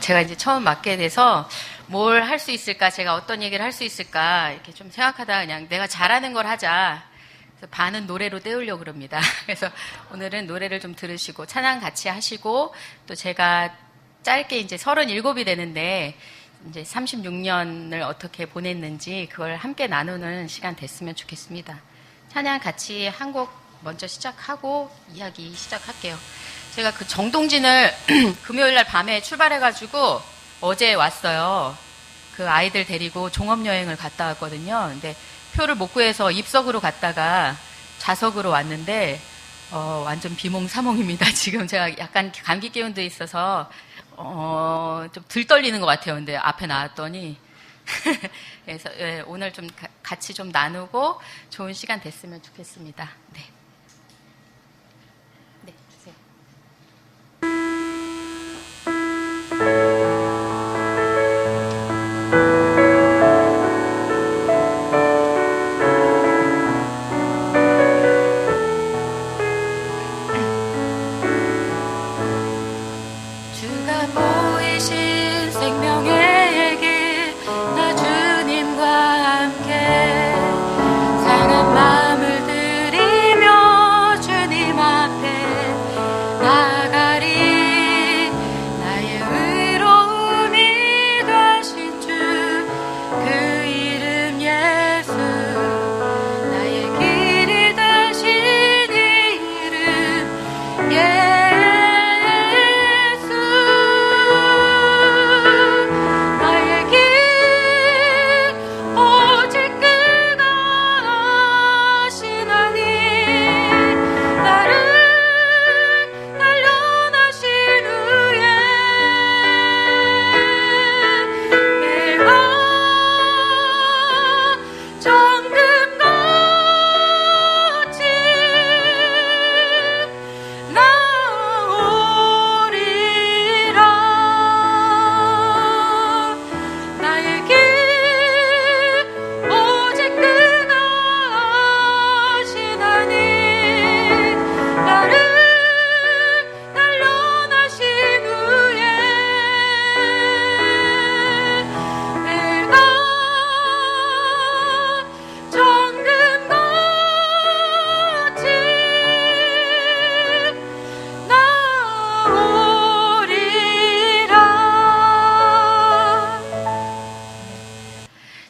제가 이제 처음 맡게 돼서 뭘 할 수 있을까, 제가 어떤 얘기를 할 수 있을까, 이렇게 좀 생각하다가 그냥 내가 잘하는 걸 하자. 그래서 반은 노래로 때우려고 그럽니다. 그래서 오늘은 노래를 좀 들으시고, 찬양 같이 하시고, 또 제가 짧게 이제 37이 되는데, 이제 36년을 어떻게 보냈는지 그걸 함께 나누는 시간 됐으면 좋겠습니다. 찬양 같이 한 곡 먼저 시작하고 이야기 시작할게요. 제가 그 정동진을 금요일 날 밤에 출발해가지고 어제 왔어요. 그 아이들 데리고 종업여행을 갔다 왔거든요. 근데 표를 못 구해서 입석으로 갔다가 좌석으로 왔는데 완전 비몽사몽입니다. 지금 제가 약간 감기 기운도 있어서 좀 들떨리는 것 같아요. 근데 앞에 나왔더니 그래서 오늘 좀 같이 좀 나누고 좋은 시간 됐으면 좋겠습니다. 네. 네, 주세요. 주가 보이신 생명의 길, 나 주님과 함께 상한 마음을 들이며 주님 앞에 나가리. 나의 의로움이 되신 주, 그 이름 예수. 나의 길이 되신 이름 예수.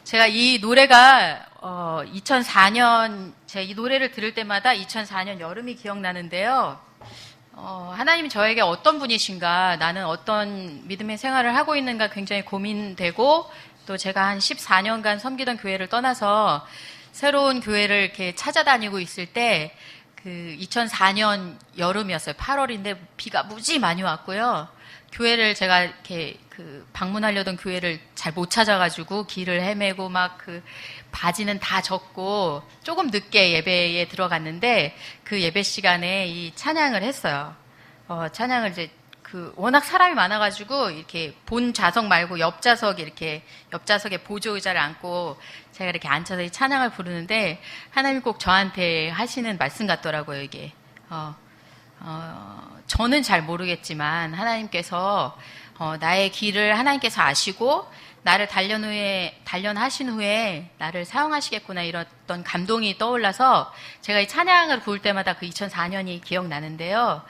제가 이 노래가 2004년 제가 이 노래를 들을 때마다 2004년 여름이 기억나는데요. 하나님이 저에게 어떤 분이신가, 나는 어떤 믿음의 생활을 하고 있는가 굉장히 고민되고, 또 제가 한 14년간 섬기던 교회를 떠나서 새로운 교회를 이렇게 찾아다니고 있을 때 그 2004년 여름이었어요. 8월인데 비가 무지 많이 왔고요. 교회를 제가 이렇게 방문하려던 교회를 잘 못 찾아가지고 길을 헤매고 막 바지는 다 젖고 조금 늦게 예배에 들어갔는데 그 예배 시간에 이 찬양을 했어요. 찬양을 이제 워낙 사람이 많아가지고 이렇게 본 좌석 말고 옆 좌석에 보조 의자를 앉고 제가 이렇게 앉아서 이 찬양을 부르는데 하나님 꼭 저한테 하시는 말씀 같더라고요, 이게. 저는 잘 모르겠지만 하나님께서 나의 길을 하나님께서 아시고 나를 단련하신 후에 나를 사용하시겠구나, 이런 감동이 떠올라서 제가 이 찬양을 부를 때마다 그 2004년이 기억나는데요.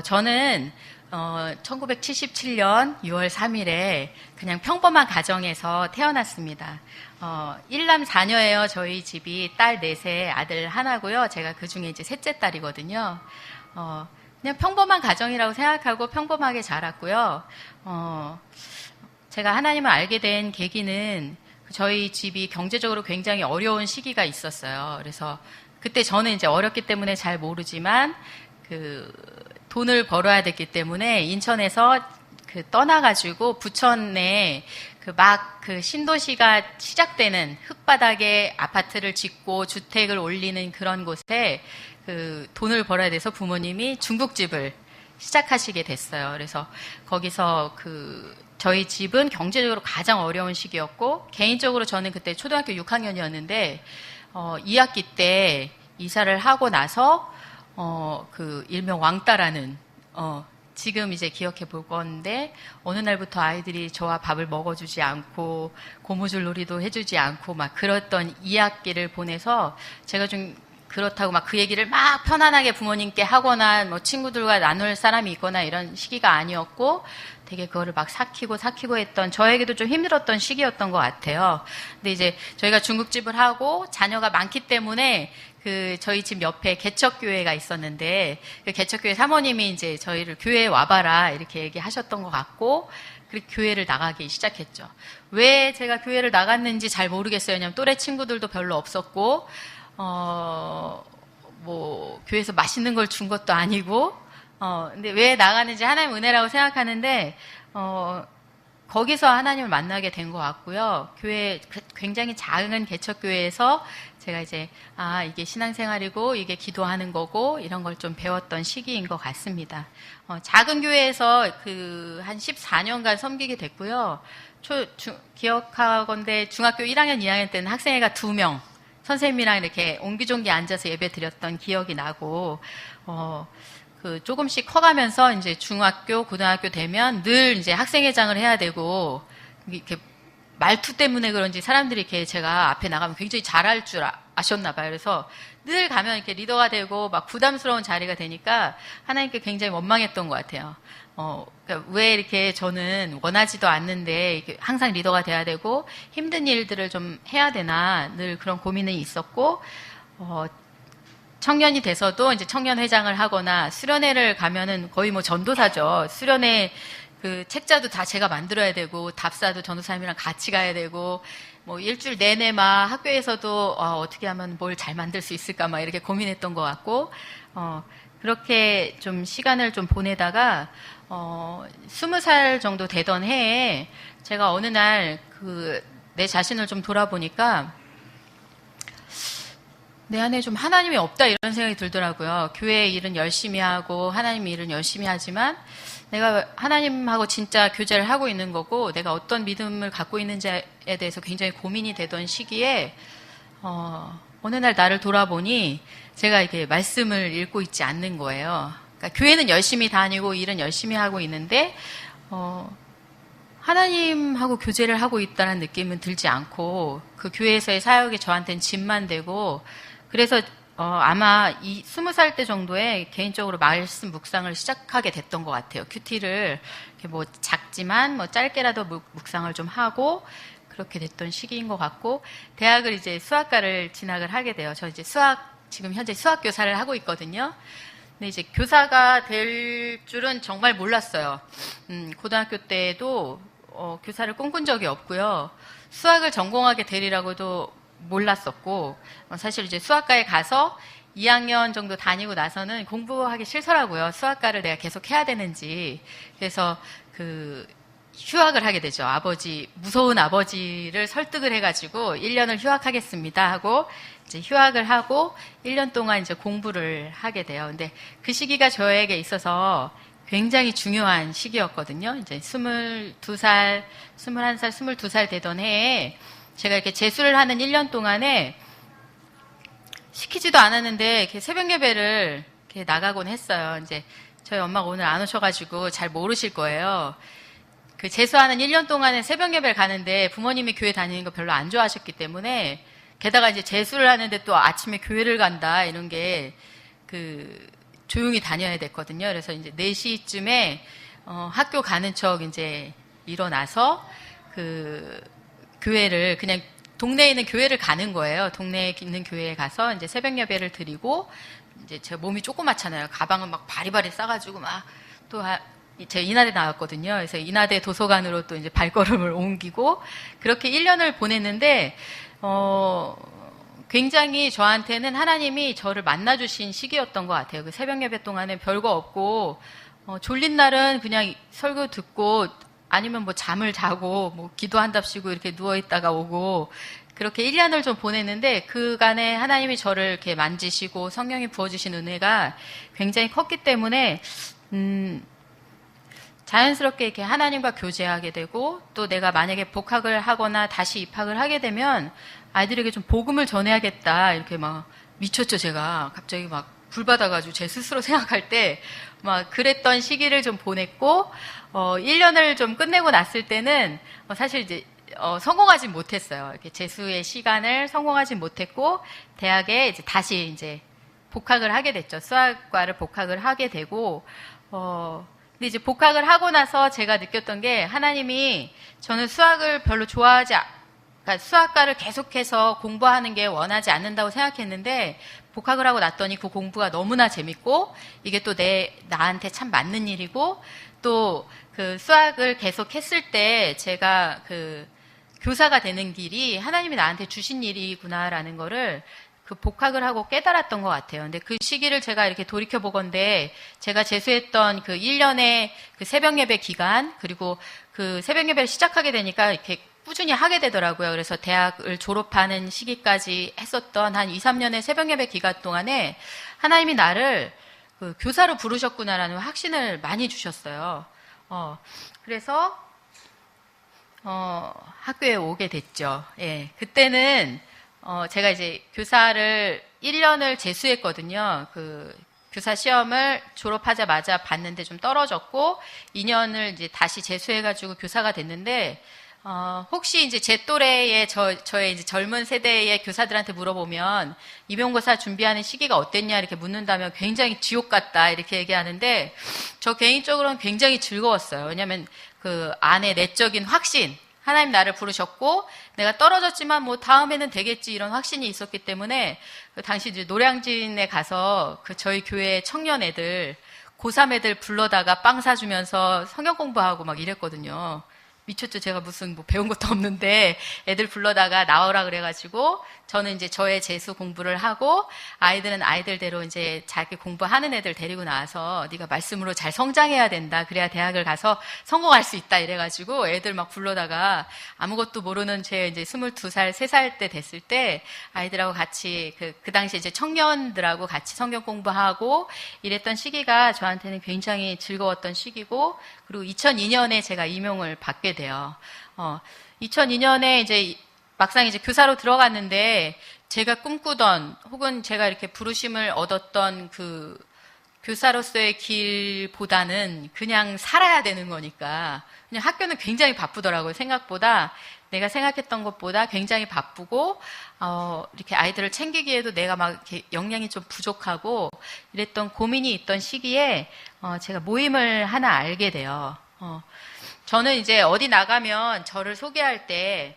저는 1977년 6월 3일에 그냥 평범한 가정에서 태어났습니다. 1남 4녀예요. 저희 집이 딸 4세, 아들 하나고요. 제가 그 중에 이제 셋째 딸이거든요. 그냥 평범한 가정이라고 생각하고 평범하게 자랐고요. 제가 하나님을 알게 된 계기는 저희 집이 경제적으로 굉장히 어려운 시기가 있었어요. 그래서 그때 저는 이제 어렸기 때문에 잘 모르지만 돈을 벌어야 됐기 때문에 인천에서 떠나가지고 부천에 신도시가 시작되는 흙바닥에 아파트를 짓고 주택을 올리는 그런 곳에 돈을 벌어야 돼서 부모님이 중국집을 시작하시게 됐어요. 그래서 거기서 저희 집은 경제적으로 가장 어려운 시기였고, 개인적으로 저는 그때 초등학교 6학년이었는데 2학기 때 이사를 하고 나서 일명 왕따라는 지금 이제 기억해 볼 건데, 어느 날부터 아이들이 저와 밥을 먹어주지 않고, 고무줄 놀이도 해주지 않고, 막 그랬던 2학기를 보내서, 제가 좀 그렇다고 막 그 얘기를 막 편안하게 부모님께 하거나, 뭐 친구들과 나눌 사람이 있거나 이런 시기가 아니었고, 되게 그거를 막 삭히고 했던, 저에게도 좀 힘들었던 시기였던 것 같아요. 근데 이제 저희가 중국집을 하고 자녀가 많기 때문에 저희 집 옆에 개척교회가 있었는데, 그 개척교회 사모님이 이제 저희를 교회에 와봐라 이렇게 얘기하셨던 것 같고, 그리고 교회를 나가기 시작했죠. 왜 제가 교회를 나갔는지 잘 모르겠어요. 왜냐면 또래 친구들도 별로 없었고, 뭐 교회에서 맛있는 걸 준 것도 아니고, 근데 왜 나가는지 하나님 은혜라고 생각하는데, 거기서 하나님을 만나게 된 것 같고요. 교회, 굉장히 작은 개척교회에서 제가 이제, 이게 신앙생활이고, 이게 기도하는 거고, 이런 걸 좀 배웠던 시기인 것 같습니다. 작은 교회에서 한 14년간 섬기게 됐고요. 기억하건대 중학교 1학년, 2학년 때는 학생회가 2명, 선생님이랑 이렇게 옹기종기 앉아서 예배 드렸던 기억이 나고, 조금씩 커가면서 이제 중학교, 고등학교 되면 늘 이제 학생회장을 해야 되고, 이렇게 말투 때문에 그런지 사람들이 이렇게 제가 앞에 나가면 굉장히 잘할 줄 아셨나 봐요. 그래서 늘 가면 이렇게 리더가 되고 막 부담스러운 자리가 되니까 하나님께 굉장히 원망했던 것 같아요. 그러니까 왜 이렇게 저는 원하지도 않는데 이렇게 항상 리더가 돼야 되고 힘든 일들을 좀 해야 되나 늘 그런 고민이 있었고, 청년이 돼서도 이제 청년회장을 하거나 수련회를 가면은 거의 뭐 전도사죠. 수련회 책자도 다 제가 만들어야 되고 답사도 전도사님이랑 같이 가야 되고 뭐 일주일 내내 막 학교에서도 어떻게 하면 뭘 잘 만들 수 있을까 막 이렇게 고민했던 것 같고, 그렇게 좀 시간을 좀 보내다가 20살 정도 되던 해에 제가 어느 날 내 자신을 좀 돌아보니까 내 안에 좀 하나님이 없다 이런 생각이 들더라고요. 교회 일은 열심히 하고 하나님 일은 열심히 하지만 내가 하나님하고 진짜 교제를 하고 있는 거고 내가 어떤 믿음을 갖고 있는지에 대해서 굉장히 고민이 되던 시기에 어느 날 나를 돌아보니 제가 이렇게 말씀을 읽고 있지 않는 거예요. 그러니까 교회는 열심히 다니고 일은 열심히 하고 있는데 하나님하고 교제를 하고 있다는 느낌은 들지 않고 그 교회에서의 사역이 저한테는 짐만 되고, 그래서 아마 20살 때 정도에 개인적으로 말씀 묵상을 시작하게 됐던 것 같아요. 큐티를 이렇게 뭐 작지만 뭐 짧게라도 묵상을 좀 하고 그렇게 됐던 시기인 것 같고, 대학을 이제 수학과를 진학을 하게 돼요. 저 이제 지금 현재 수학 교사를 하고 있거든요. 근데 이제 교사가 될 줄은 정말 몰랐어요. 고등학교 때도 교사를 꿈꾼 적이 없고요. 수학을 전공하게 되리라고도 몰랐었고, 사실 이제 수학과에 가서 2학년 정도 다니고 나서는 공부하기 싫더라고요. 수학과를 내가 계속 해야 되는지. 그래서 휴학을 하게 되죠. 무서운 아버지를 설득을 해가지고 1년을 휴학하겠습니다 하고 이제 휴학을 하고 1년 동안 이제 공부를 하게 돼요. 근데 그 시기가 저에게 있어서 굉장히 중요한 시기였거든요. 이제 22살, 21살, 22살 되던 해에 제가 이렇게 재수를 하는 1년 동안에 시키지도 않았는데 이렇게 새벽 예배를 이렇게 나가곤 했어요. 이제 저희 엄마가 오늘 안 오셔가지고 잘 모르실 거예요. 재수하는 1년 동안에 새벽 예배를 가는데 부모님이 교회 다니는 거 별로 안 좋아하셨기 때문에, 게다가 이제 재수를 하는데 또 아침에 교회를 간다 이런 게 조용히 다녀야 됐거든요. 그래서 이제 4시쯤에 학교 가는 척 이제 일어나서 교회를 그냥 동네에 있는 교회를 가는 거예요. 동네에 있는 교회에 가서 이제 새벽 예배를 드리고, 이제 제 몸이 조그맣잖아요. 가방은 막 바리바리 싸가지고 막 제가 인하대 나왔거든요. 그래서 인하대 도서관으로 또 이제 발걸음을 옮기고 그렇게 1년을 보냈는데, 굉장히 저한테는 하나님이 저를 만나주신 시기였던 것 같아요. 새벽 예배 동안에 별거 없고, 졸린 날은 그냥 설교 듣고 아니면 뭐 잠을 자고 뭐 기도한답시고 이렇게 누워있다가 오고, 그렇게 1년을 좀 보냈는데 그간에 하나님이 저를 이렇게 만지시고 성령이 부어주신 은혜가 굉장히 컸기 때문에 자연스럽게 이렇게 하나님과 교제하게 되고, 또 내가 만약에 복학을 하거나 다시 입학을 하게 되면 아이들에게 좀 복음을 전해야겠다 이렇게 막 미쳤죠. 제가 갑자기 막 불 받아가지고 제 스스로 생각할 때 막 그랬던 시기를 좀 보냈고, 1년을 좀 끝내고 났을 때는, 사실 이제, 성공하지 못했어요. 이렇게 재수의 시간을 성공하지 못했고, 대학에 이제 다시 이제 복학을 하게 됐죠. 수학과를 복학을 하게 되고, 근데 이제 복학을 하고 나서 제가 느꼈던 게 하나님이 저는 수학을 별로 그러니까 수학과를 계속해서 공부하는 게 원하지 않는다고 생각했는데 복학을 하고 났더니 그 공부가 너무나 재밌고 이게 또 나한테 참 맞는 일이고 또 그 수학을 계속 했을 때 제가 그 교사가 되는 길이 하나님이 나한테 주신 일이구나라는 거를 그 복학을 하고 깨달았던 것 같아요. 근데 그 시기를 제가 이렇게 돌이켜보건대 제가 재수했던 그 1년의 그 새벽 예배 기간 그리고 그 새벽 예배를 시작하게 되니까 이렇게 꾸준히 하게 되더라고요. 그래서 대학을 졸업하는 시기까지 했었던 한 2, 3년의 새벽 예배 기간 동안에 하나님이 나를 그 교사로 부르셨구나라는 확신을 많이 주셨어요. 그래서 학교에 오게 됐죠. 예. 그때는 제가 이제 교사를 1년을 재수했거든요. 그 교사 시험을 졸업하자마자 봤는데 좀 떨어졌고 2년을 이제 다시 재수해가지고 교사가 됐는데 혹시 이제 제 또래의 저의 이제 젊은 세대의 교사들한테 물어보면 임용고사 준비하는 시기가 어땠냐 이렇게 묻는다면 굉장히 지옥 같다 이렇게 얘기하는데 저 개인적으로는 굉장히 즐거웠어요. 왜냐하면 그 안에 내적인 확신, 하나님 나를 부르셨고 내가 떨어졌지만 뭐 다음에는 되겠지 이런 확신이 있었기 때문에 그 당시 이제 노량진에 가서 그 저희 교회 청년 애들 고3 애들 불러다가 빵 사주면서 성경 공부하고 막 이랬거든요. 미쳤죠. 제가 무슨 뭐 배운 것도 없는데 애들 불러다가 나오라 그래가지고 저는 이제 저의 재수 공부를 하고 아이들은 아이들대로 이제 자기 공부하는 애들 데리고 나와서 네가 말씀으로 잘 성장해야 된다. 그래야 대학을 가서 성공할 수 있다. 이래가지고 애들 막 불러다가 아무것도 모르는 제 이제 22살, 3살 때 됐을 때 아이들하고 같이 그 당시 이제 청년들하고 같이 성경 공부하고 이랬던 시기가 저한테는 굉장히 즐거웠던 시기고 그리고 2002년에 제가 임용을 받게 돼요. 2002년에 이제 막상 이제 교사로 들어갔는데 제가 꿈꾸던 혹은 제가 이렇게 부르심을 얻었던 그 교사로서의 길보다는 그냥 살아야 되는 거니까 그냥 학교는 굉장히 바쁘더라고요. 생각보다 내가 생각했던 것보다 굉장히 바쁘고 이렇게 아이들을 챙기기에도 내가 막 이렇게 역량이 좀 부족하고 이랬던 고민이 있던 시기에 제가 모임을 하나 알게 돼요. 저는 이제 어디 나가면 저를 소개할 때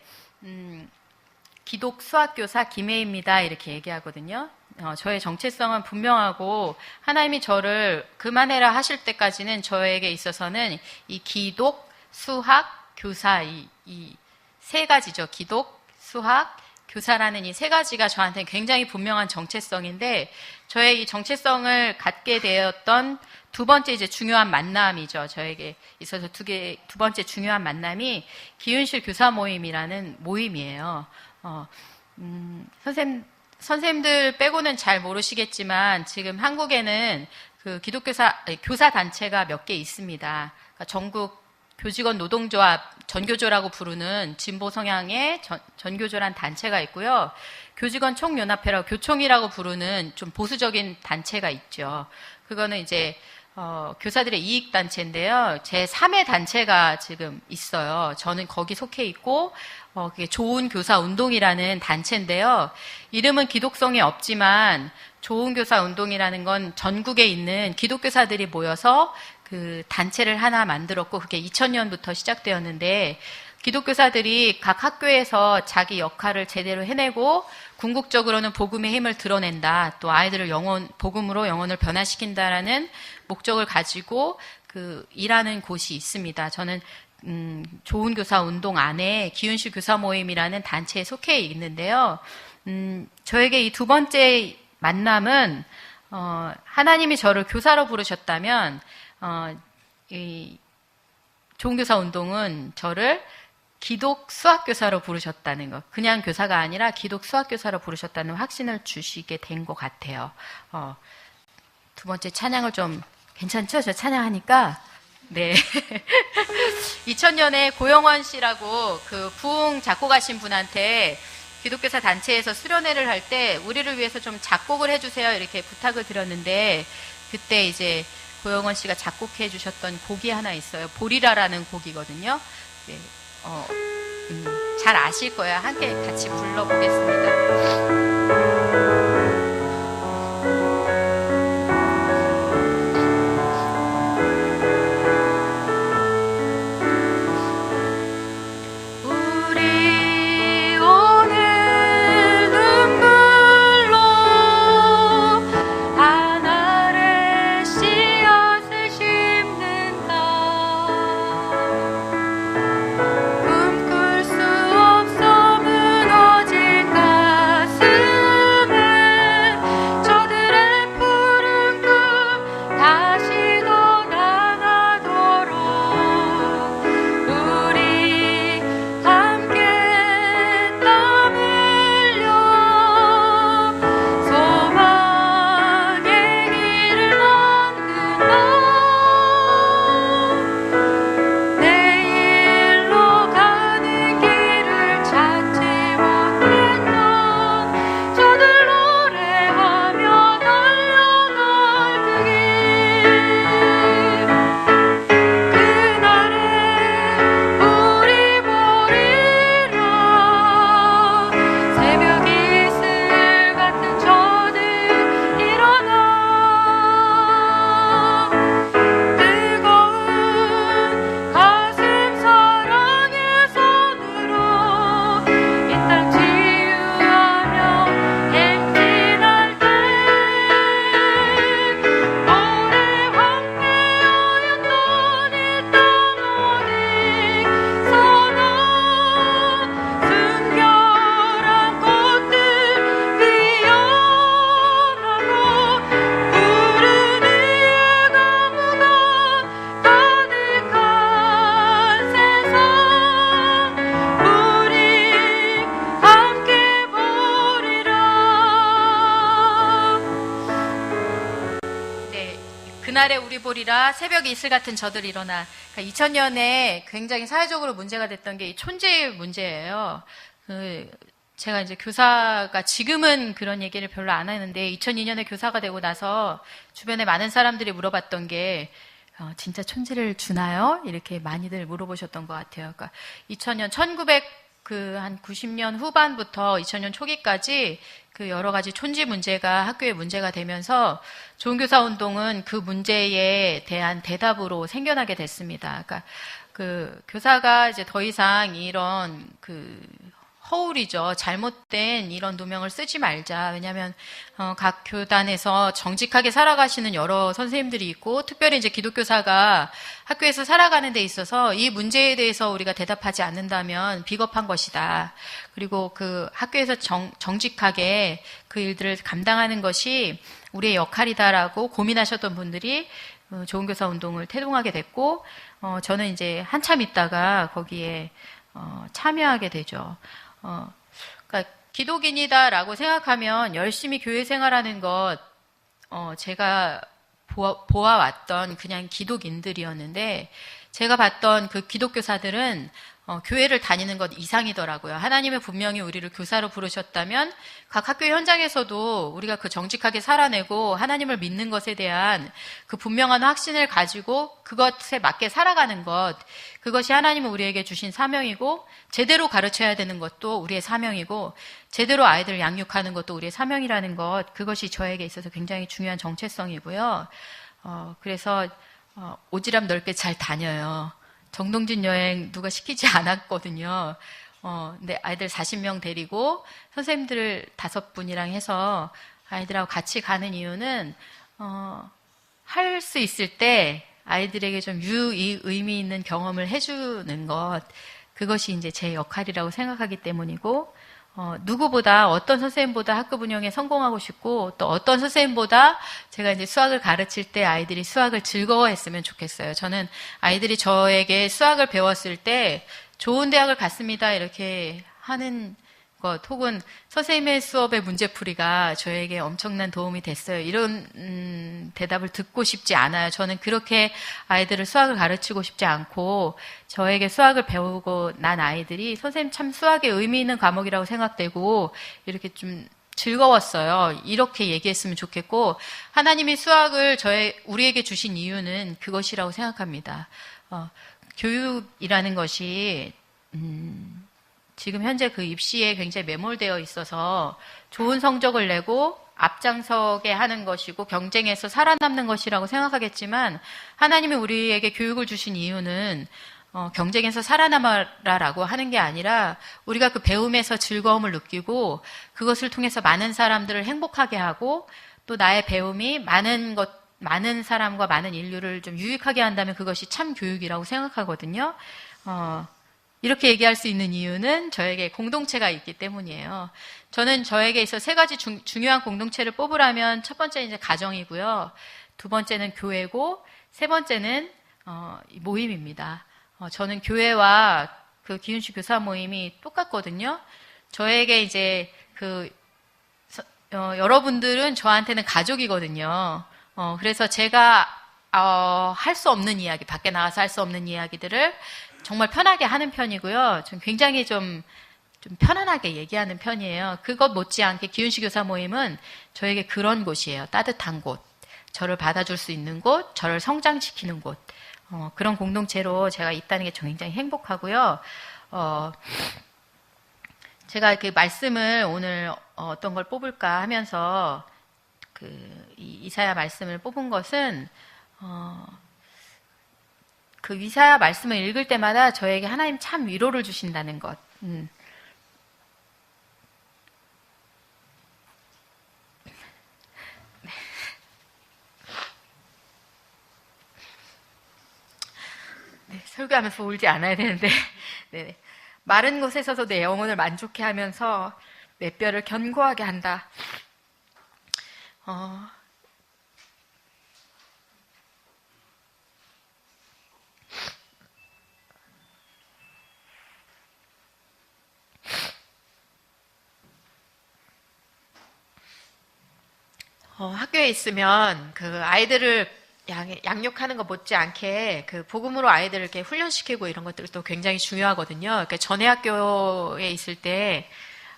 기독 수학교사 김혜입니다 이렇게 얘기하거든요. 저의 정체성은 분명하고 하나님이 저를 그만해라 하실 때까지는 저에게 있어서는 이 기독, 수학, 교사 이 세 가지죠. 기독, 수학, 교사라는 이 세 가지가 저한테는 굉장히 분명한 정체성인데 저의 이 정체성을 갖게 되었던 두 번째 이제 중요한 만남이죠. 저에게 있어서 두 번째 중요한 만남이 기윤실 교사 모임이라는 모임이에요. 선생님들 빼고는 잘 모르시겠지만 지금 한국에는 그 교사 단체가 몇 개 있습니다. 그러니까 전국 교직원 노동조합 전교조라고 부르는 진보 성향의 전교조란 단체가 있고요. 교직원 총연합회라고 교총이라고 부르는 좀 보수적인 단체가 있죠. 그거는 이제 교사들의 이익단체인데요. 제3의 단체가 지금 있어요. 저는 거기 속해 있고, 그게 좋은 교사 운동이라는 단체인데요. 이름은 기독성이 없지만, 좋은 교사 운동이라는 건 전국에 있는 기독교사들이 모여서 그 단체를 하나 만들었고, 그게 2000년부터 시작되었는데, 기독교사들이 각 학교에서 자기 역할을 제대로 해내고, 궁극적으로는 복음의 힘을 드러낸다. 또 아이들을 복음으로 영혼을 변화시킨다라는 목적을 가지고 일하는 곳이 있습니다. 저는 좋은 교사 운동 안에 기윤실 교사 모임이라는 단체에 속해 있는데요. 저에게 이 두 번째 만남은 하나님이 저를 교사로 부르셨다면 이 좋은 교사 운동은 저를 기독 수학교사로 부르셨다는 것. 그냥 교사가 아니라 기독 수학교사로 부르셨다는 확신을 주시게 된 것 같아요. 두 번째 찬양을 좀 괜찮죠? 저 찬양하니까. 네. 2000년에 고영원 씨라고 그 부흥 작곡하신 분한테 기독교사 단체에서 수련회를 할 때 우리를 위해서 좀 작곡을 해주세요. 이렇게 부탁을 드렸는데 그때 이제 고영원 씨가 작곡해 주셨던 곡이 하나 있어요. 보리라라는 곡이거든요. 네, 잘 아실 거예요. 함께 같이 불러보겠습니다. 그날에 우리 보리라 새벽에 이슬 같은 저들 일어나. 그러니까 2000년에 굉장히 사회적으로 문제가 됐던 게 이 촌지 문제예요. 제가 이제 교사가 지금은 그런 얘기를 별로 안 하는데 2002년에 교사가 되고 나서 주변에 많은 사람들이 물어봤던 게 진짜 촌지를 주나요? 이렇게 많이들 물어보셨던 것 같아요. 그러니까 2000년 90년 후반부터 2000년 초기까지 그 여러 가지 촌지 문제가 학교에 문제가 되면서 좋은교사 운동은 그 문제에 대한 대답으로 생겨나게 됐습니다. 그러니까 그 교사가 이제 더 이상 이런 허울이죠. 잘못된 이런 누명을 쓰지 말자. 왜냐하면 각 교단에서 정직하게 살아가시는 여러 선생님들이 있고, 특별히 이제 기독교사가 학교에서 살아가는 데 있어서 이 문제에 대해서 우리가 대답하지 않는다면 비겁한 것이다. 그리고 그 학교에서 정직하게 그 일들을 감당하는 것이 우리의 역할이다라고 고민하셨던 분들이 좋은 교사 운동을 태동하게 됐고, 저는 이제 한참 있다가 거기에 참여하게 되죠. 그러니까 기독인이다라고 생각하면 열심히 교회 생활하는 것, 제가 보아왔던 그냥 기독인들이었는데, 제가 봤던 그 기독교사들은 교회를 다니는 것 이상이더라고요. 하나님은 분명히 우리를 교사로 부르셨다면 각 학교 현장에서도 우리가 그 정직하게 살아내고 하나님을 믿는 것에 대한 그 분명한 확신을 가지고 그것에 맞게 살아가는 것, 그것이 하나님은 우리에게 주신 사명이고, 제대로 가르쳐야 되는 것도 우리의 사명이고, 제대로 아이들을 양육하는 것도 우리의 사명이라는 것, 그것이 저에게 있어서 굉장히 중요한 정체성이고요. 그래서 오지랖 넓게 잘 다녀요. 정동진 여행 누가 시키지 않았거든요. 근데 아이들 40명 데리고 선생님들 5분이랑 해서 아이들하고 같이 가는 이유는, 할 수 있을 때 아이들에게 좀 의미 있는 경험을 해주는 것, 그것이 이제 제 역할이라고 생각하기 때문이고, 누구보다 어떤 선생님보다 학급 운영에 성공하고 싶고, 또 어떤 선생님보다 제가 이제 수학을 가르칠 때 아이들이 수학을 즐거워했으면 좋겠어요. 저는 아이들이 저에게 수학을 배웠을 때 좋은 대학을 갔습니다 이렇게 하는 것, 혹은 선생님의 수업의 문제풀이가 저에게 엄청난 도움이 됐어요, 이런 대답을 듣고 싶지 않아요. 저는 그렇게 아이들을 수학을 가르치고 싶지 않고, 저에게 수학을 배우고 난 아이들이 선생님 참 수학에 의미 있는 과목이라고 생각되고 이렇게 좀 즐거웠어요. 이렇게 얘기했으면 좋겠고, 하나님이 수학을 우리에게 주신 이유는 그것이라고 생각합니다. 교육이라는 것이, 지금 현재 그 입시에 굉장히 매몰되어 있어서 좋은 성적을 내고 앞장서게 하는 것이고 경쟁에서 살아남는 것이라고 생각하겠지만, 하나님이 우리에게 교육을 주신 이유는 경쟁에서 살아남아라라고 하는 게 아니라 우리가 그 배움에서 즐거움을 느끼고 그것을 통해서 많은 사람들을 행복하게 하고 또 나의 배움이 많은 사람과 많은 인류를 좀 유익하게 한다면 그것이 참 교육이라고 생각하거든요. 이렇게 얘기할 수 있는 이유는 저에게 공동체가 있기 때문이에요. 저는 저에게 있어 세 가지 중요한 공동체를 뽑으라면 첫 번째는 이제 가정이고요. 두 번째는 교회고 세 번째는 모임입니다. 저는 교회와 그 기훈씨 교사 모임이 똑같거든요. 저에게 이제 여러분들은 저한테는 가족이거든요. 그래서 제가 할 수 없는 이야기, 밖에 나가서 할 수 없는 이야기들을 정말 편하게 하는 편이고요. 좀 굉장히 좀 편안하게 얘기하는 편이에요. 그것 못지않게 기훈씨 교사 모임은 저에게 그런 곳이에요. 따뜻한 곳, 저를 받아줄 수 있는 곳, 저를 성장시키는 곳. 그런 공동체로 제가 있다는 게 굉장히 행복하고요. 제가 그 말씀을 오늘 어떤 걸 뽑을까 하면서 이사야 말씀을 뽑은 것은 그 이사야 말씀을 읽을 때마다 저에게 하나님 참 위로를 주신다는 것. 네, 설교하면서 울지 않아야 되는데, 네. 마른 곳에 서서 내 영혼을 만족해 하면서 내 뼈를 견고하게 한다. 학교에 있으면 그 아이들을 양육하는 것 못지않게 그 복음으로 아이들을 이렇게 훈련시키고 이런 것들도 굉장히 중요하거든요. 그러니까 전에 학교에 있을 때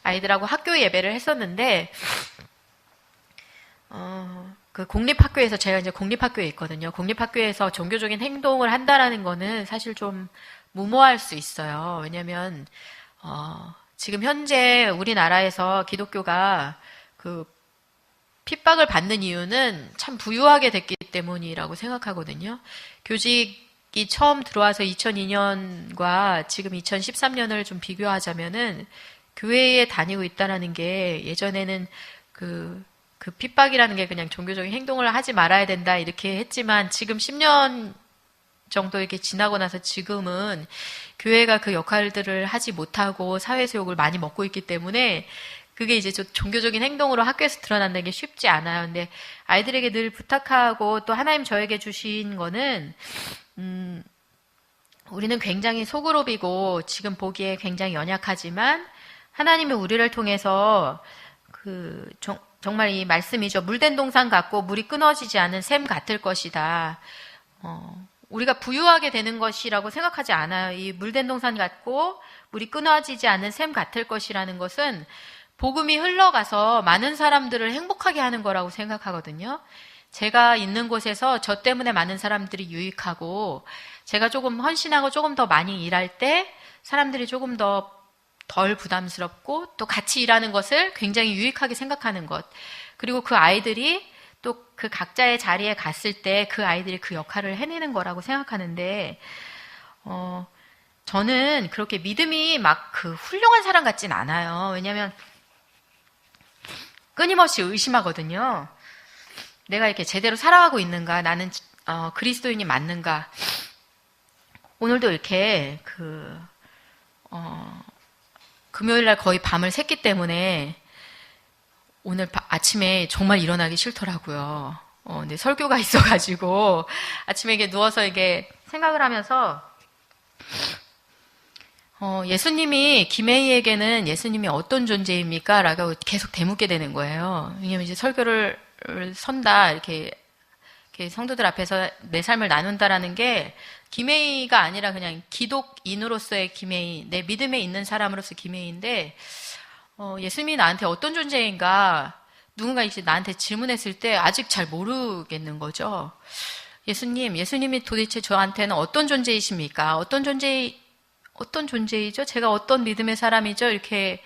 아이들하고 학교 예배를 했었는데, 그 공립학교에서 제가 이제 공립학교에 있거든요. 공립학교에서 종교적인 행동을 한다라는 거는 사실 좀 무모할 수 있어요. 왜냐면, 지금 현재 우리나라에서 기독교가 그 핍박을 받는 이유는 참 부유하게 됐기 때문이라고 생각하거든요. 교직이 처음 들어와서 2002년과 지금 2013년을 좀 비교하자면은 교회에 다니고 있다라는 게 예전에는 그 핍박이라는 게 그냥 종교적인 행동을 하지 말아야 된다 이렇게 했지만 지금 10년 정도 이렇게 지나고 나서 지금은 교회가 그 역할들을 하지 못하고 사회에서 욕을 많이 먹고 있기 때문에 그게 이제 종교적인 행동으로 학교에서 드러난다는 게 쉽지 않아요. 근데 아이들에게 늘 부탁하고 또 하나님 저에게 주신 거는, 우리는 굉장히 소그룹이고 지금 보기에 굉장히 연약하지만 하나님이 우리를 통해서 정말 이 말씀이죠. 물된 동산 같고 물이 끊어지지 않은 샘 같을 것이다. 우리가 부유하게 되는 것이라고 생각하지 않아요. 이 물된 동산 같고 물이 끊어지지 않은 샘 같을 것이라는 것은 복음이 흘러가서 많은 사람들을 행복하게 하는 거라고 생각하거든요. 제가 있는 곳에서 저 때문에 많은 사람들이 유익하고 제가 조금 헌신하고 조금 더 많이 일할 때 사람들이 조금 더 덜 부담스럽고 또 같이 일하는 것을 굉장히 유익하게 생각하는 것. 그리고 그 아이들이 또 그 각자의 자리에 갔을 때 그 아이들이 그 역할을 해내는 거라고 생각하는데, 저는 그렇게 믿음이 막 그 훌륭한 사람 같진 않아요. 왜냐면 끊임없이 의심하거든요. 내가 이렇게 제대로 살아가고 있는가? 나는 그리스도인이 맞는가? 오늘도 이렇게 금요일날 거의 밤을 샜기 때문에 오늘 아침에 정말 일어나기 싫더라고요. 근데 설교가 있어가지고 아침에 이게 누워서 이게 생각을 하면서 예수님이 김혜희에게는 예수님이 어떤 존재입니까? 라고 계속 되묻게 되는 거예요. 왜냐면 이제 설교를 선다 이렇게 성도들 앞에서 내 삶을 나눈다라는 게 김혜희가 아니라 그냥 기독인으로서의 김혜희, 내 믿음에 있는 사람으로서 김혜희인데 예수님이 나한테 어떤 존재인가 누군가 이제 나한테 질문했을 때 아직 잘 모르겠는 거죠. 예수님이 도대체 저한테는 어떤 존재이십니까? 어떤 존재이죠? 제가 어떤 믿음의 사람이죠? 이렇게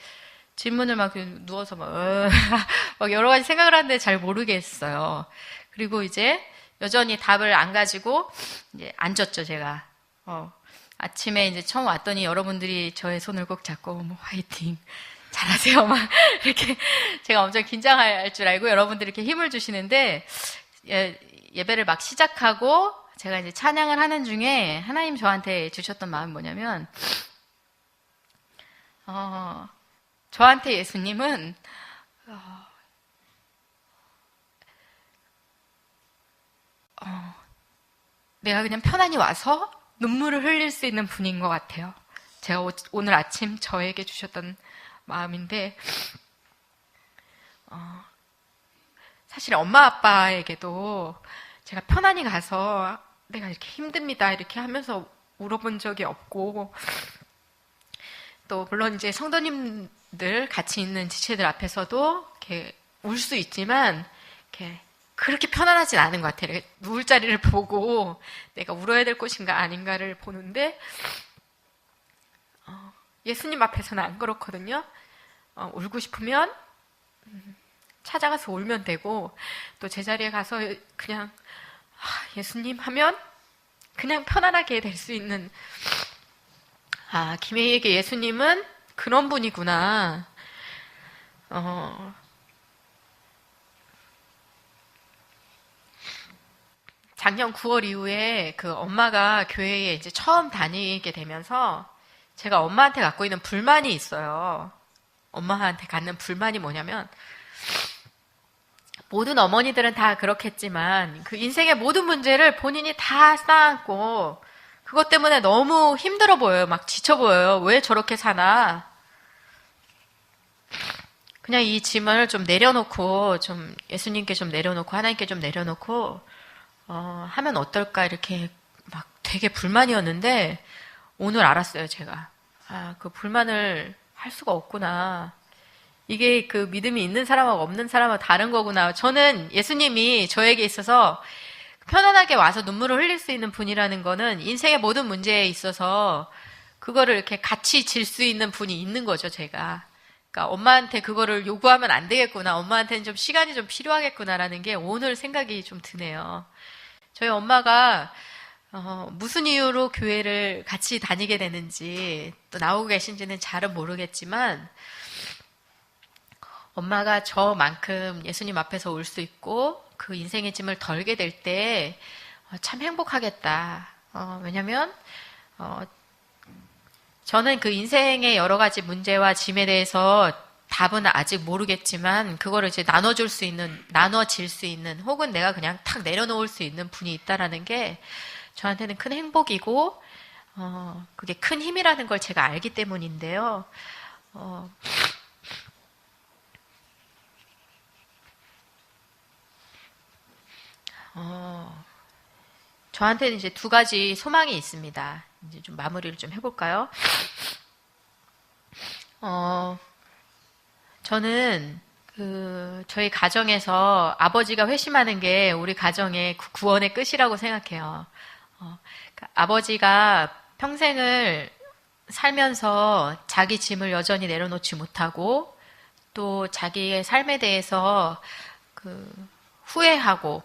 질문을 막 누워서 막 여러 가지 생각을 하는데 잘 모르겠어요. 그리고 이제 여전히 답을 안 가지고 이제 앉았죠, 제가. 아침에 이제 처음 왔더니 여러분들이 저의 손을 꼭 잡고 화이팅. 잘하세요. 막 이렇게 제가 엄청 긴장할 줄 알고 여러분들이 이렇게 힘을 주시는데 예배를 막 시작하고 제가 이제 찬양을 하는 중에 하나님 저한테 주셨던 마음이 뭐냐면 저한테 예수님은 내가 그냥 편안히 와서 눈물을 흘릴 수 있는 분인 것 같아요. 제가 오늘 아침 저에게 주셨던 마음인데 사실 엄마 아빠에게도 제가 편안히 가서 내가 이렇게 힘듭니다 이렇게 하면서 울어본 적이 없고 또 물론 이제 성도님들 같이 있는 지체들 앞에서도 이렇게 울 수 있지만 이렇게 그렇게 편안하진 않은 것 같아요. 누울 자리를 보고 내가 울어야 될 곳인가 아닌가를 보는데 예수님 앞에서는 안 그렇거든요. 울고 싶으면 찾아가서 울면 되고 또 제자리에 가서 그냥 예수님 하면 그냥 편안하게 될 수 있는 김혜희에게 예수님은 그런 분이구나. 작년 9월 이후에 그 엄마가 교회에 이제 처음 다니게 되면서 제가 엄마한테 갖고 있는 불만이 있어요. 엄마한테 갖는 불만이 뭐냐면 모든 어머니들은 다 그렇겠지만 그 인생의 모든 문제를 본인이 다 쌓았고 그것 때문에 너무 힘들어 보여요. 막 지쳐 보여요. 왜 저렇게 사나? 그냥 이 짐을 좀 내려놓고 좀 예수님께 좀 내려놓고 하나님께 좀 내려놓고 하면 어떨까 이렇게 막 되게 불만이었는데 오늘 알았어요. 제가 그 불만을 할 수가 없구나. 이게 그 믿음이 있는 사람하고 없는 사람하고 다른 거구나. 저는 예수님이 저에게 있어서 편안하게 와서 눈물을 흘릴 수 있는 분이라는 거는 인생의 모든 문제에 있어서 그거를 이렇게 같이 질 수 있는 분이 있는 거죠, 제가. 그러니까 엄마한테 그거를 요구하면 안 되겠구나. 엄마한테는 좀 시간이 좀 필요하겠구나라는 게 오늘 생각이 좀 드네요. 저희 엄마가 무슨 이유로 교회를 같이 다니게 되는지 또 나오고 계신지는 잘은 모르겠지만 엄마가 저만큼 예수님 앞에서 울 수 있고 그 인생의 짐을 덜게 될 때 참 행복하겠다. 왜냐면 저는 그 인생의 여러 가지 문제와 짐에 대해서 답은 아직 모르겠지만 그거를 이제 나눠질 수 있는 혹은 내가 그냥 탁 내려놓을 수 있는 분이 있다라는 게 저한테는 큰 행복이고 그게 큰 힘이라는 걸 제가 알기 때문인데요. 저한테는 이제 두 가지 소망이 있습니다. 이제 좀 마무리를 좀 해볼까요? 저는 저희 가정에서 아버지가 회심하는 게 우리 가정의 구원의 끝이라고 생각해요. 그러니까 아버지가 평생을 살면서 자기 짐을 여전히 내려놓지 못하고 또 자기의 삶에 대해서 후회하고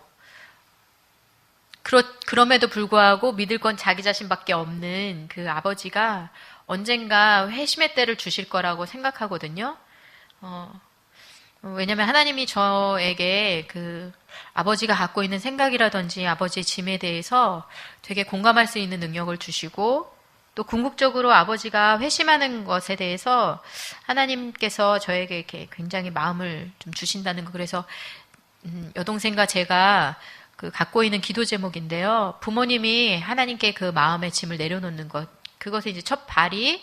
그럼에도 불구하고 믿을 건 자기 자신밖에 없는 그 아버지가 언젠가 회심의 때를 주실 거라고 생각하거든요. 왜냐면 하나님이 저에게 아버지가 갖고 있는 생각이라든지 아버지의 짐에 대해서 되게 공감할 수 있는 능력을 주시고 또 궁극적으로 아버지가 회심하는 것에 대해서 하나님께서 저에게 이렇게 굉장히 마음을 좀 주신다는 거. 그래서 여동생과 제가 갖고 있는 기도 제목인데요. 부모님이 하나님께 그 마음의 짐을 내려놓는 것. 그것의 이제 첫 발이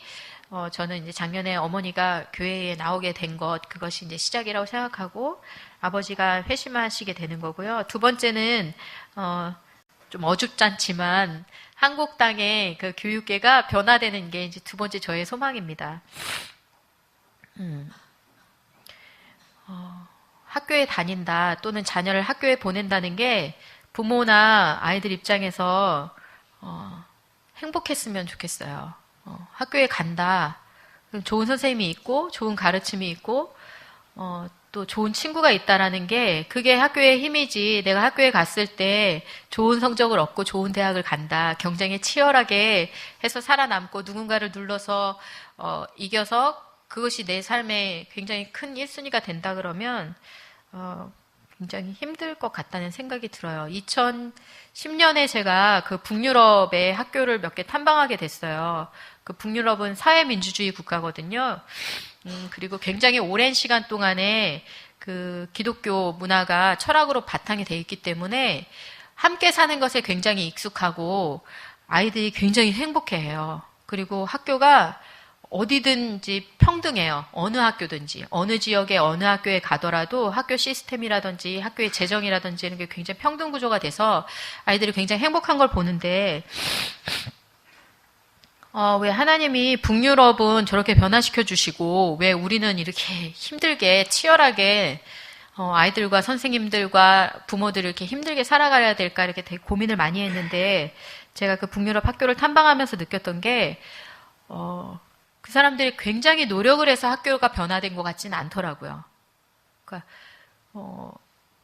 저는 이제 작년에 어머니가 교회에 나오게 된 것, 그것이 이제 시작이라고 생각하고 아버지가 회심하시게 되는 거고요. 두 번째는 좀 어줍잖지만 한국 땅의 그 교육계가 변화되는 게 이제 두 번째 저의 소망입니다. 학교에 다닌다 또는 자녀를 학교에 보낸다는 게 부모나 아이들 입장에서 행복했으면 좋겠어요. 학교에 간다. 그럼 좋은 선생님이 있고 좋은 가르침이 있고 또 좋은 친구가 있다라는 게 그게 학교의 힘이지. 내가 학교에 갔을 때 좋은 성적을 얻고 좋은 대학을 간다. 경쟁에 치열하게 해서 살아남고 누군가를 눌러서 이겨서 그것이 내 삶에 굉장히 큰 1순위가 된다 그러면 굉장히 힘들 것 같다는 생각이 들어요. 2010년에 제가 그 북유럽의 학교를 몇 개 탐방하게 됐어요. 그 북유럽은 사회민주주의 국가거든요. 그리고 굉장히 오랜 시간 동안에 그 기독교 문화가 철학으로 바탕이 돼 있기 때문에 함께 사는 것에 굉장히 익숙하고 아이들이 굉장히 행복해해요. 그리고 학교가 어디든지 평등해요. 어느 학교든지 어느 지역의 어느 학교에 가더라도 학교 시스템이라든지 학교의 재정이라든지 이런 게 굉장히 평등 구조가 돼서 아이들이 굉장히 행복한 걸 보는데 왜 하나님이 북유럽은 저렇게 변화시켜 주시고 왜 우리는 이렇게 힘들게 치열하게 아이들과 선생님들과 부모들을 이렇게 힘들게 살아가야 될까 이렇게 되게 고민을 많이 했는데 제가 그 북유럽 학교를 탐방하면서 느꼈던 게 그 사람들이 굉장히 노력을 해서 학교가 변화된 것 같지는 않더라고요. 그러니까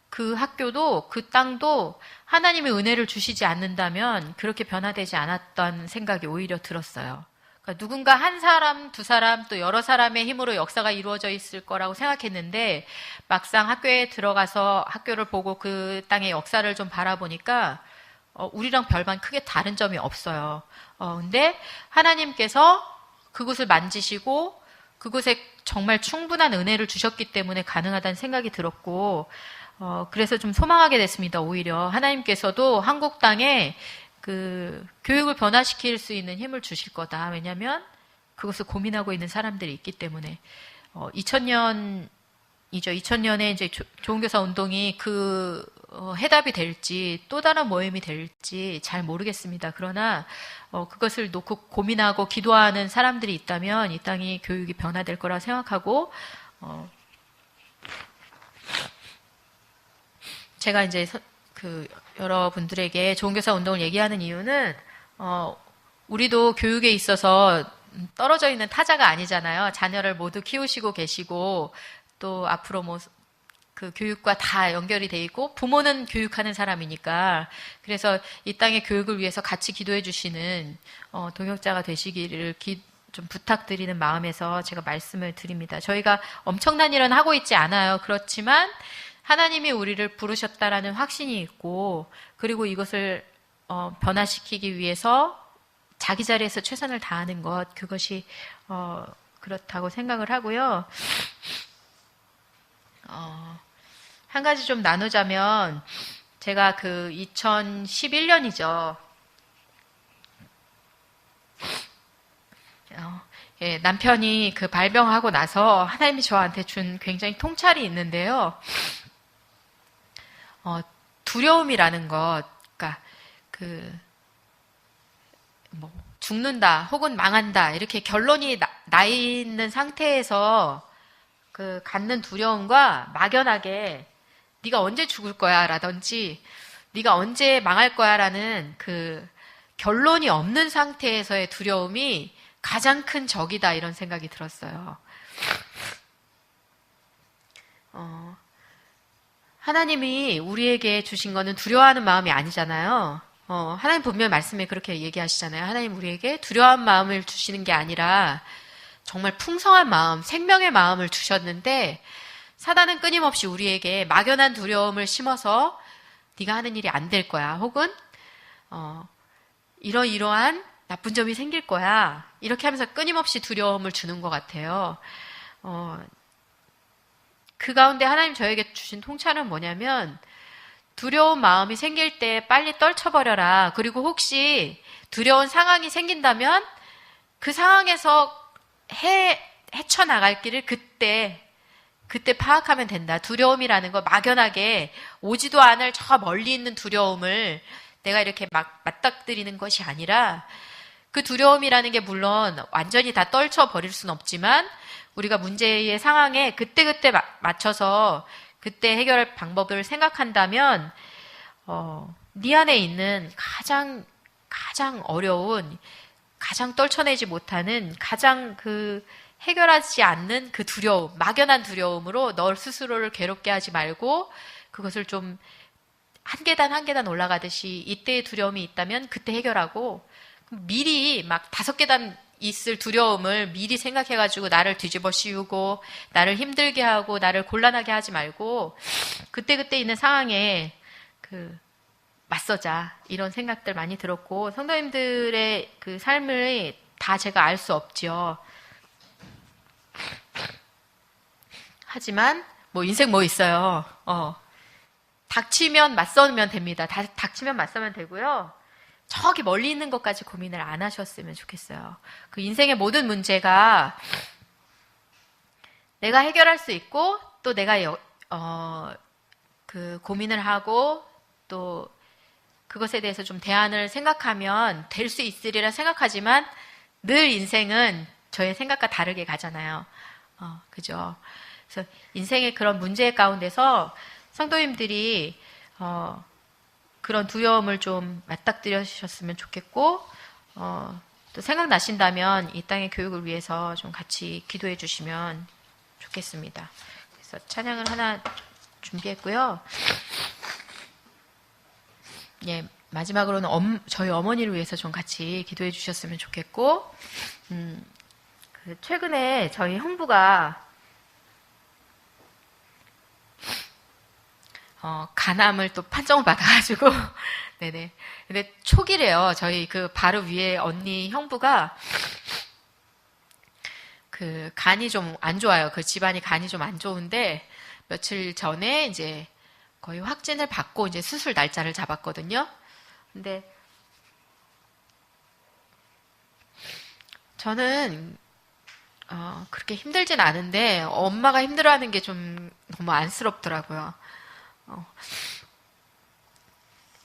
그 학교도 그 땅도 하나님의 은혜를 주시지 않는다면 그렇게 변화되지 않았던 생각이 오히려 들었어요. 그러니까 누군가 한 사람, 두 사람, 또 여러 사람의 힘으로 역사가 이루어져 있을 거라고 생각했는데 막상 학교에 들어가서 학교를 보고 그 땅의 역사를 좀 바라보니까 우리랑 별반 크게 다른 점이 없어요. 근데 하나님께서 그곳을 만지시고 그곳에 정말 충분한 은혜를 주셨기 때문에 가능하다는 생각이 들었고 그래서 좀 소망하게 됐습니다. 오히려 하나님께서도 한국 땅에 그 교육을 변화시킬 수 있는 힘을 주실 거다. 왜냐하면 그것을 고민하고 있는 사람들이 있기 때문에 2000년이죠. 2000년에 이제 좋은교사 운동이 그 해답이 될지 또 다른 모임이 될지 잘 모르겠습니다. 그러나 그것을 놓고 고민하고 기도하는 사람들이 있다면 이 땅이 교육이 변화될 거라 생각하고 제가 이제 그 여러분들에게 좋은교사 운동을 얘기하는 이유는 우리도 교육에 있어서 떨어져 있는 타자가 아니잖아요. 자녀를 모두 키우시고 계시고 또 앞으로 뭐 그 교육과 다 연결이 돼 있고 부모는 교육하는 사람이니까 그래서 이 땅의 교육을 위해서 같이 기도해 주시는 동역자가 되시기를 좀 부탁드리는 마음에서 제가 말씀을 드립니다. 저희가 엄청난 일은 하고 있지 않아요. 그렇지만 하나님이 우리를 부르셨다라는 확신이 있고 그리고 이것을 변화시키기 위해서 자기 자리에서 최선을 다하는 것 그것이 그렇다고 생각을 하고요. 한 가지 좀 나누자면 제가 그 2011년이죠. 예, 남편이 그 발병하고 나서 하나님이 저한테 준 굉장히 통찰이 있는데요. 두려움이라는 것, 그러니까 뭐 죽는다 혹은 망한다 이렇게 결론이 나 있는 상태에서 그 갖는 두려움과 막연하게 네가 언제 죽을 거야 라든지 네가 언제 망할 거야 라는 그 결론이 없는 상태에서의 두려움이 가장 큰 적이다 이런 생각이 들었어요. 하나님이 우리에게 주신 거는 두려워하는 마음이 아니잖아요. 하나님 분명히 말씀에 그렇게 얘기하시잖아요. 하나님 우리에게 두려워한 마음을 주시는 게 아니라 정말 풍성한 마음, 생명의 마음을 주셨는데 사단은 끊임없이 우리에게 막연한 두려움을 심어서 네가 하는 일이 안 될 거야. 혹은 이러이러한 나쁜 점이 생길 거야. 이렇게 하면서 끊임없이 두려움을 주는 것 같아요. 그 가운데 하나님 저에게 주신 통찰은 뭐냐면 두려운 마음이 생길 때 빨리 떨쳐버려라. 그리고 혹시 두려운 상황이 생긴다면 그 상황에서 헤쳐나갈 길을 그때 파악하면 된다. 두려움이라는 거 막연하게 오지도 않을 저 멀리 있는 두려움을 내가 이렇게 막 맞닥뜨리는 것이 아니라 그 두려움이라는 게 물론 완전히 다 떨쳐버릴 수는 없지만 우리가 문제의 상황에 그때그때 맞춰서 그때 해결할 방법을 생각한다면 네 안에 있는 가장 어려운, 가장 떨쳐내지 못하는, 가장 그 해결하지 않는 그 두려움, 막연한 두려움으로 너 스스로를 괴롭게 하지 말고 그것을 좀 한 계단 한 계단 올라가듯이 이때의 두려움이 있다면 그때 해결하고 미리 막 5계단 있을 두려움을 미리 생각해가지고 나를 뒤집어 씌우고 나를 힘들게 하고 나를 곤란하게 하지 말고 그때그때 있는 상황에 맞서자 이런 생각들 많이 들었고 성도님들의 그 삶을 다 제가 알 수 없죠. 하지만 뭐 인생 뭐 있어요. 닥치면 맞서면 됩니다. 닥치면 맞서면 되고요. 저기 멀리 있는 것까지 고민을 안 하셨으면 좋겠어요. 그 인생의 모든 문제가 내가 해결할 수 있고 또 내가 그 고민을 하고 또 그것에 대해서 좀 대안을 생각하면 될 수 있으리라 생각하지만 늘 인생은 저의 생각과 다르게 가잖아요. 그죠? 그래서 인생의 그런 문제 가운데서 성도님들이 그런 두려움을 좀 맞닥뜨리셨으면 좋겠고 또 생각나신다면 이 땅의 교육을 위해서 좀 같이 기도해 주시면 좋겠습니다. 그래서 찬양을 하나 준비했고요. 예, 마지막으로는 저희 어머니를 위해서 좀 같이 기도해 주셨으면 좋겠고 최근에 저희 형부가 간암을 또 판정을 받아가지고, 네네. 근데 초기래요. 저희 그 바로 위에 언니 형부가 그 간이 좀 안 좋아요. 그 집안이 간이 좀 안 좋은데, 며칠 전에 이제 거의 확진을 받고 이제 수술 날짜를 잡았거든요. 근데 저는 그렇게 힘들진 않은데 엄마가 힘들어하는 게 좀 너무 안쓰럽더라고요.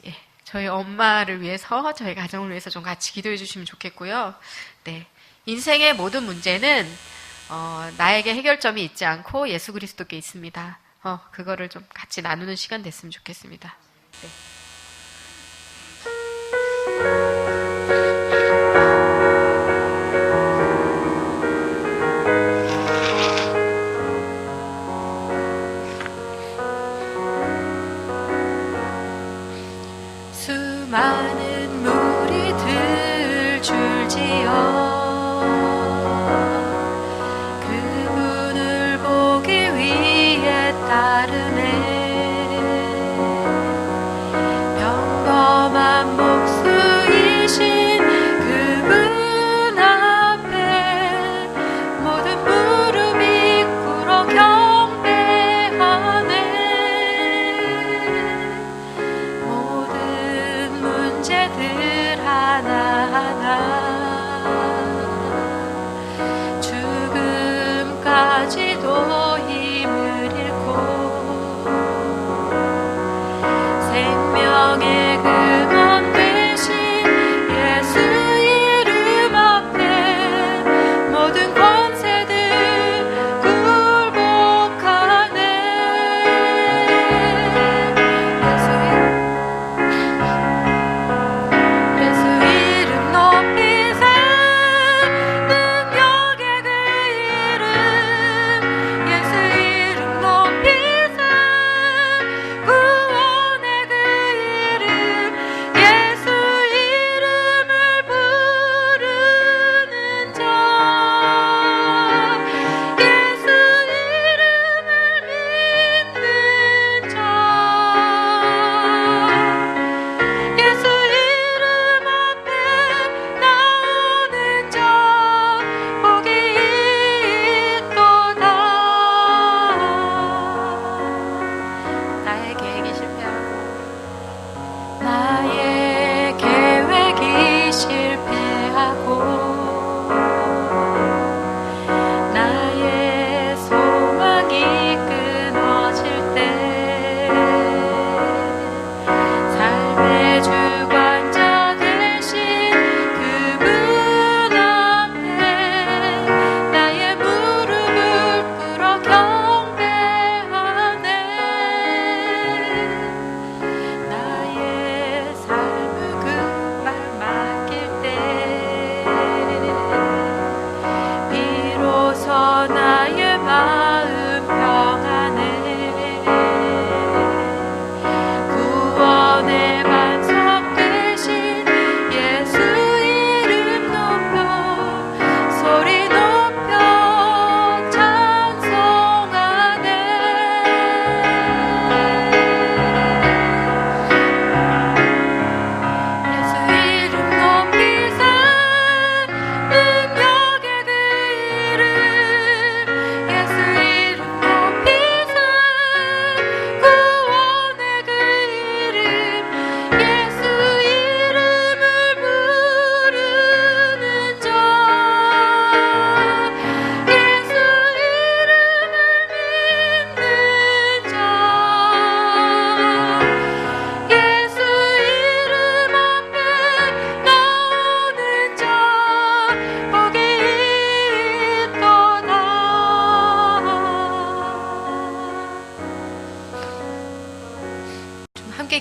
예, 저희 엄마를 위해서 저희 가정을 위해서 좀 같이 기도해 주시면 좋겠고요. 네, 인생의 모든 문제는 나에게 해결점이 있지 않고 예수 그리스도께 있습니다. 그거를 좀 같이 나누는 시간 됐으면 좋겠습니다. 네. 수많은 무리들 줄지어 그분을 보기 위해 따르네.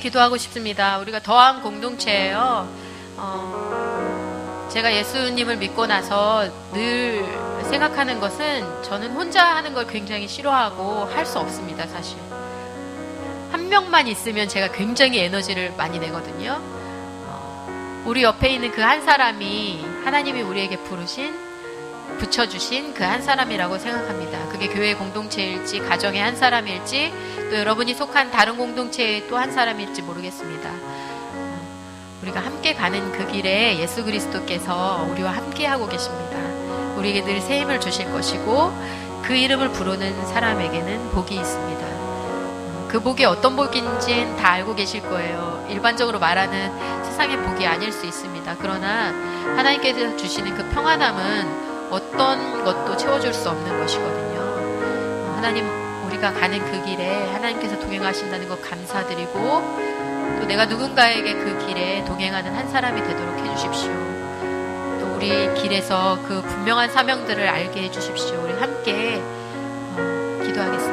기도하고 싶습니다. 우리가 더한 공동체예요. 제가 예수님을 믿고 나서 늘 생각하는 것은 저는 혼자 하는 걸 굉장히 싫어하고 할 수 없습니다, 사실. 한 명만 있으면 제가 굉장히 에너지를 많이 내거든요. 우리 옆에 있는 그 한 사람이 하나님이 우리에게 붙여주신 그 한 사람이라고 생각합니다. 그게 교회 공동체일지, 가정의 한 사람일지, 또 여러분이 속한 다른 공동체의 또 한 사람일지 모르겠습니다. 우리가 함께 가는 그 길에 예수 그리스도께서 우리와 함께 하고 계십니다. 우리에게 늘 새 힘을 주실 것이고 그 이름을 부르는 사람에게는 복이 있습니다. 그 복이 어떤 복인지는 다 알고 계실 거예요. 일반적으로 말하는 세상의 복이 아닐 수 있습니다. 그러나 하나님께서 주시는 그 평안함은 어떤 것도 채워줄 수 없는 것이거든요. 하나님, 우리가 가는 그 길에 하나님께서 동행하신다는 것 감사드리고, 또 내가 누군가에게 그 길에 동행하는 한 사람이 되도록 해주십시오. 또 우리 길에서 그 분명한 사명들을 알게 해주십시오. 우리 함께 기도하겠습니다.